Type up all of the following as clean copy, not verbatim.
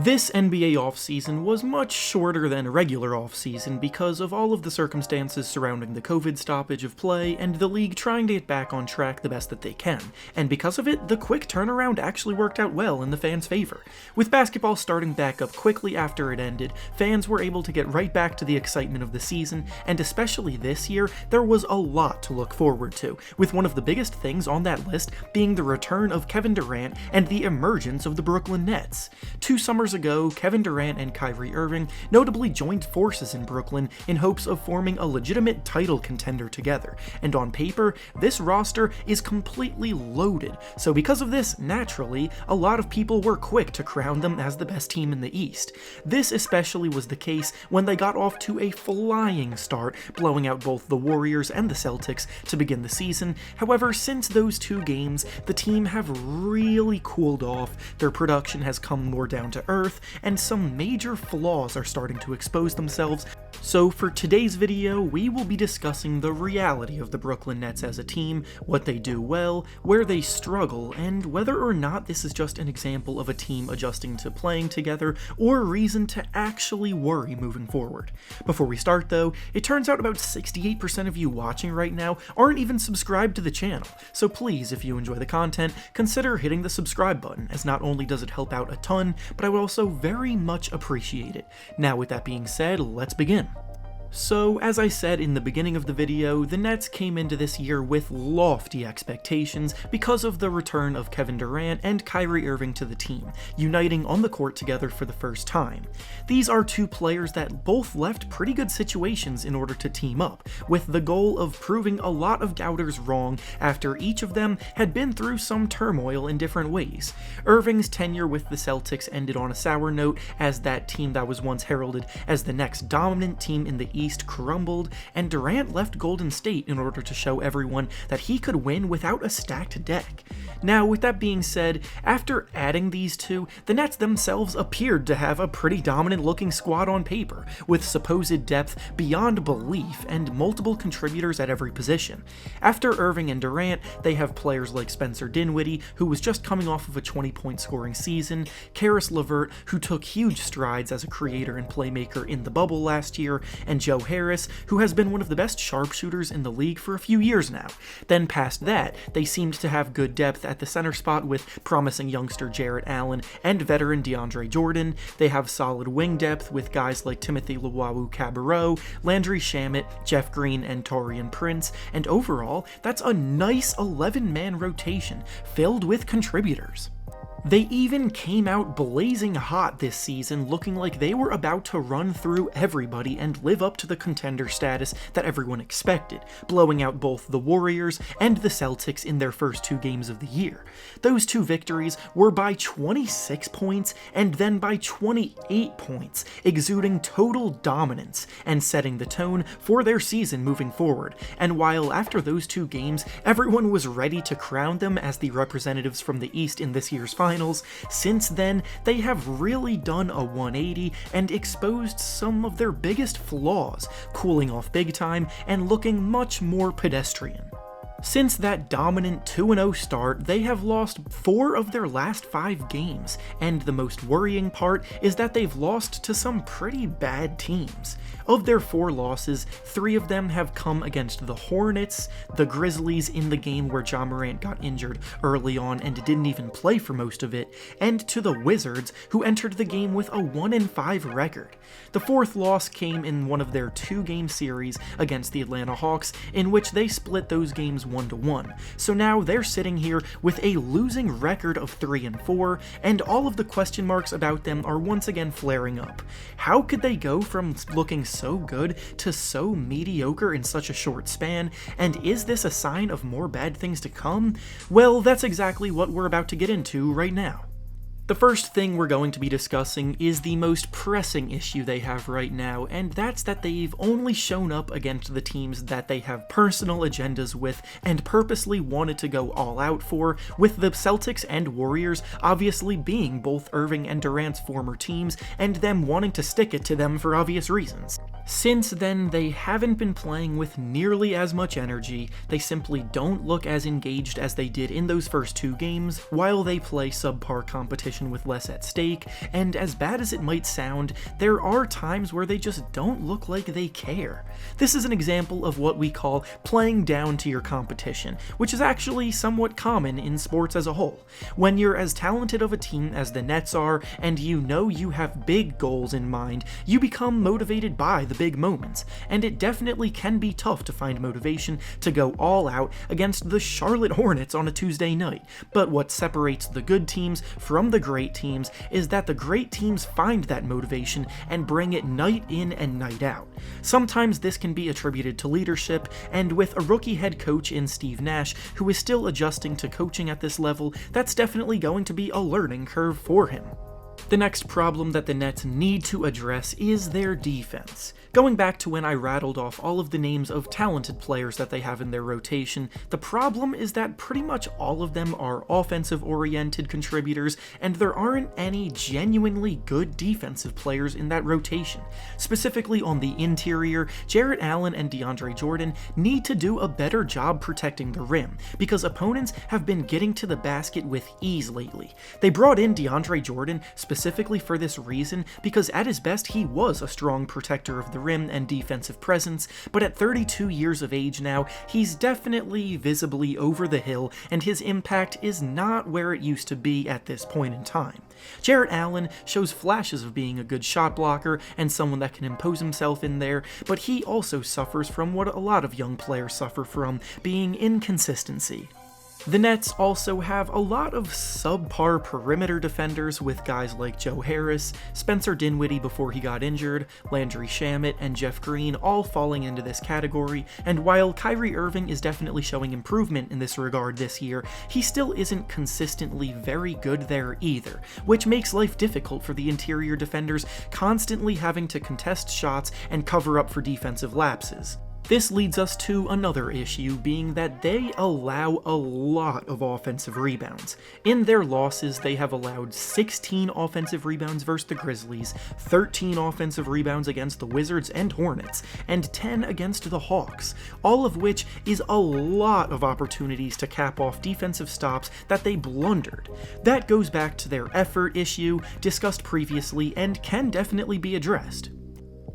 This NBA offseason was much shorter than a regular offseason because of all of the circumstances surrounding the COVID stoppage of play and the league trying to get back on track the best that they can, and because of it, the quick turnaround actually worked out well in the fans' favor. With basketball starting back up quickly after it ended, fans were able to get right back to the excitement of the season, and especially this year, there was a lot to look forward to, with one of the biggest things on that list being the return of Kevin Durant and the emergence of the Brooklyn Nets. 2 summers ago, Kevin Durant and Kyrie Irving notably joined forces in Brooklyn in hopes of forming a legitimate title contender together, and on paper, this roster is completely loaded, so because of this, naturally, a lot of people were quick to crown them as the best team in the East. This especially was the case when they got off to a flying start, blowing out both the Warriors and the Celtics to begin the season. However, since those 2 games, the team have really cooled off, their production has come more down to earth, and some major flaws are starting to expose themselves. So for today's video, we will be discussing the reality of the Brooklyn Nets as a team, what they do well, where they struggle, and whether or not this is just an example of a team adjusting to playing together, or a reason to actually worry moving forward. Before we start though, it turns out about 68% of you watching right now aren't even subscribed to the channel, so please, if you enjoy the content, consider hitting the subscribe button, as not only does it help out a ton, but I would also very much appreciate it. Now with that being said, let's begin. So, as I said in the beginning of the video, the Nets came into this year with lofty expectations because of the return of Kevin Durant and Kyrie Irving to the team, uniting on the court together for the first time. These are 2 players that both left pretty good situations in order to team up, with the goal of proving a lot of doubters wrong after each of them had been through some turmoil in different ways. Irving's tenure with the Celtics ended on a sour note, as that team that was once heralded as the next dominant team in the East crumbled, and Durant left Golden State in order to show everyone that he could win without a stacked deck. Now, with that being said, after adding these 2, the Nets themselves appeared to have a pretty dominant looking squad on paper, with supposed depth beyond belief and multiple contributors at every position. After Irving and Durant, they have players like Spencer Dinwiddie, who was just coming off of a 20-point scoring season, Karis LeVert, who took huge strides as a creator and playmaker in the bubble last year, and Joe Harris, who has been one of the best sharpshooters in the league for a few years now. Then past that, they seemed to have good depth at the center spot with promising youngster Jarrett Allen and veteran DeAndre Jordan. They have solid wing depth with guys like Timothy Luwawu-Cabarrot, Landry Shamet, Jeff Green, and Taurean Prince, and overall, that's a nice 11-man rotation filled with contributors. They even came out blazing hot this season, looking like they were about to run through everybody and live up to the contender status that everyone expected, blowing out both the Warriors and the Celtics in their first 2 games of the year. Those 2 victories were by 26 points and then by 28 points, exuding total dominance and setting the tone for their season moving forward. And while after those 2 games, everyone was ready to crown them as the representatives from the East in this year's finals, since then, they have really done a 180 and exposed some of their biggest flaws, cooling off big time and looking much more pedestrian. Since that dominant 2-0 start, they have lost 4 of their last 5 games, and the most worrying part is that they've lost to some pretty bad teams. Of their 4 losses, 3 of them have come against the Hornets, the Grizzlies in the game where Ja Morant got injured early on and didn't even play for most of it, and to the Wizards, who entered the game with a 1-5 record. The 4th loss came in one of their 2-game series against the Atlanta Hawks, in which they split those games 1-1. So now they're sitting here with a losing record of 3-4, and all of the question marks about them are once again flaring up. How could they go from looking so good to so mediocre in such a short span, and is this a sign of more bad things to come? Well, that's exactly what we're about to get into right now. The first thing we're going to be discussing is the most pressing issue they have right now, and that's that they've only shown up against the teams that they have personal agendas with and purposely wanted to go all out for, with the Celtics and Warriors obviously being both Irving and Durant's former teams, and them wanting to stick it to them for obvious reasons. Since then, they haven't been playing with nearly as much energy, they simply don't look as engaged as they did in those first 2 games, while they play subpar competition competition with less at stake, and as bad as it might sound, there are times where they just don't look like they care. This is an example of what we call playing down to your competition, which is actually somewhat common in sports as a whole. When you're as talented of a team as the Nets are, and you know you have big goals in mind, you become motivated by the big moments, and it definitely can be tough to find motivation to go all out against the Charlotte Hornets on a Tuesday night. But what separates the good teams from the great teams is that the great teams find that motivation and bring it night in and night out. Sometimes this can be attributed to leadership, and with a rookie head coach in Steve Nash, who is still adjusting to coaching at this level, that's definitely going to be a learning curve for him. The next problem that the Nets need to address is their defense. Going back to when I rattled off all of the names of talented players that they have in their rotation, the problem is that pretty much all of them are offensive-oriented contributors, and there aren't any genuinely good defensive players in that rotation. Specifically on the interior, Jarrett Allen and DeAndre Jordan need to do a better job protecting the rim, because opponents have been getting to the basket with ease lately. They brought in DeAndre Jordan specifically for this reason, because at his best he was a strong protector of the rim and defensive presence, but at 32 years of age now, he's definitely visibly over the hill, and his impact is not where it used to be at this point in time. Jarrett Allen shows flashes of being a good shot blocker and someone that can impose himself in there, but he also suffers from what a lot of young players suffer from, being inconsistency. The Nets also have a lot of subpar perimeter defenders with guys like Joe Harris, Spencer Dinwiddie before he got injured, Landry Shamet, and Jeff Green all falling into this category, and while Kyrie Irving is definitely showing improvement in this regard this year, he still isn't consistently very good there either, which makes life difficult for the interior defenders, constantly having to contest shots and cover up for defensive lapses. This leads us to another issue, being that they allow a lot of offensive rebounds. In their losses, they have allowed 16 offensive rebounds versus the Grizzlies, 13 offensive rebounds against the Wizards and Hornets, and 10 against the Hawks, all of which is a lot of opportunities to cap off defensive stops that they blundered. That goes back to their effort issue, discussed previously, and can definitely be addressed.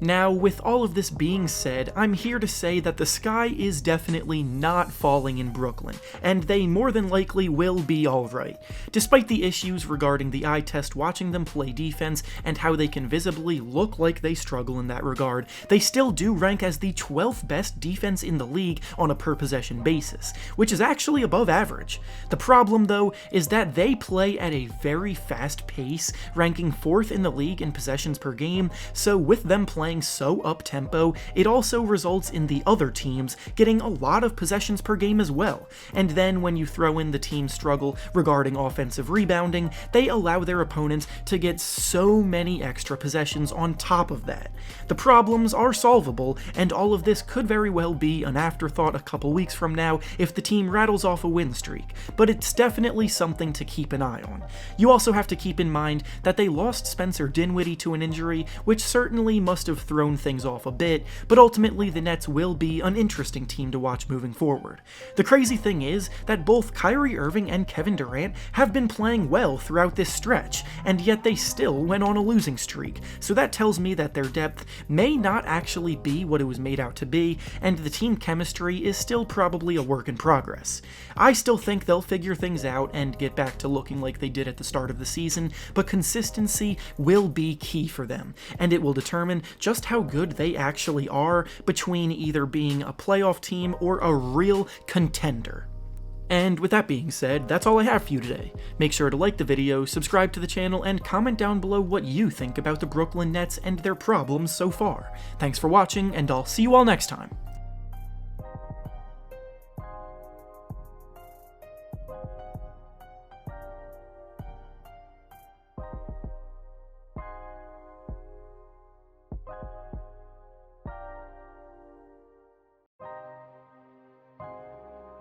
Now, with all of this being said, I'm here to say that the sky is definitely not falling in Brooklyn, and they more than likely will be alright. Despite the issues regarding the eye test watching them play defense and how they can visibly look like they struggle in that regard, they still do rank as the 12th best defense in the league on a per-possession basis, which is actually above average. The problem, though, is that they play at a very fast pace, ranking 4th in the league in possessions per game, so with them playing so up-tempo, it also results in the other teams getting a lot of possessions per game as well, and then when you throw in the team's struggle regarding offensive rebounding, they allow their opponents to get so many extra possessions on top of that. The problems are solvable, and all of this could very well be an afterthought a couple weeks from now if the team rattles off a win streak, but it's definitely something to keep an eye on. You also have to keep in mind that they lost Spencer Dinwiddie to an injury, which certainly must have thrown things off a bit, but ultimately the Nets will be an interesting team to watch moving forward. The crazy thing is that both Kyrie Irving and Kevin Durant have been playing well throughout this stretch, and yet they still went on a losing streak, so that tells me that their depth may not actually be what it was made out to be, and the team chemistry is still probably a work in progress. I still think they'll figure things out and get back to looking like they did at the start of the season, but consistency will be key for them, and it will determine just how good they actually are between either being a playoff team or a real contender. And with that being said, that's all I have for you today. Make sure to like the video, subscribe to the channel, and comment down below what you think about the Brooklyn Nets and their problems so far. Thanks for watching, and I'll see you all next time.